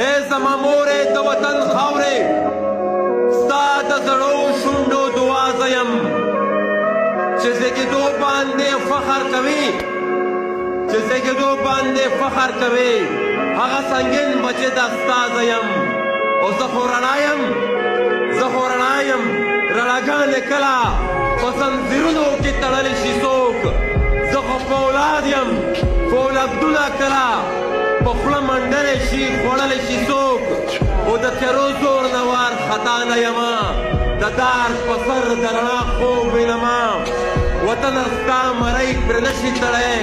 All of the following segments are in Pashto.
اے زما مورې د وطن خاورې ستا د زړو شونډو دعا زه یم چې زېږېدو باندې فخر کوي چې زېږېدو باندې فخر کوي هغه سنګین بچې دا ستا زه یم او زه خو رڼا یم رڼاګانې کله په زنځیرونو کې تړلی شي څوک زه خو فولاد یم فولادونه کله په خوله منډلی شي خوړلی شي څوک او د تیرو زور نه وارخطا نه یمه د دار په سر د رڼا خوب وینمه وطنه ستا مری پرې نشي تړی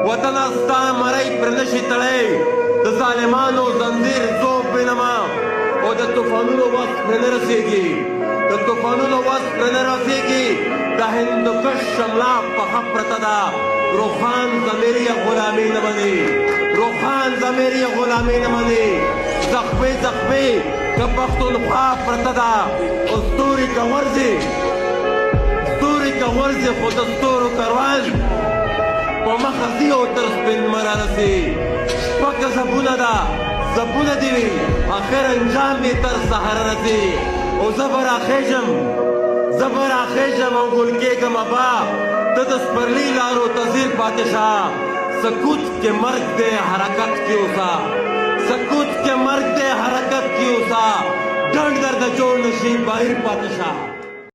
وطنه ستا مری پرې نشي تړی د ظالمانو زنځیر ذوب وینمه او د طوفانونو وخت پرې نه رسېږي د طوفانونو وخت پرې نه رسېږي د هندوکش شمله پخه پرته ده روخان ضمیر یې غلامي نه مني روخان ضمیر یې غلامي نه مني زخمي که پښتونخوا پرته ده او ستوري که ورځي خو د ستورو کاروان په مخه ځي او تر سپین مه رارسي شپږ زبونه ده زبونه دې وي آخر انجام یې تر سهاره رسي او زه به راخېږم او ګل کېږم ابا ته د سپرلي لارو ته ځیر پاتې شه سکوت کې مرګ دی حرکت کې اوسه ډنډ درته جوړ نه شي بهر پاتې شه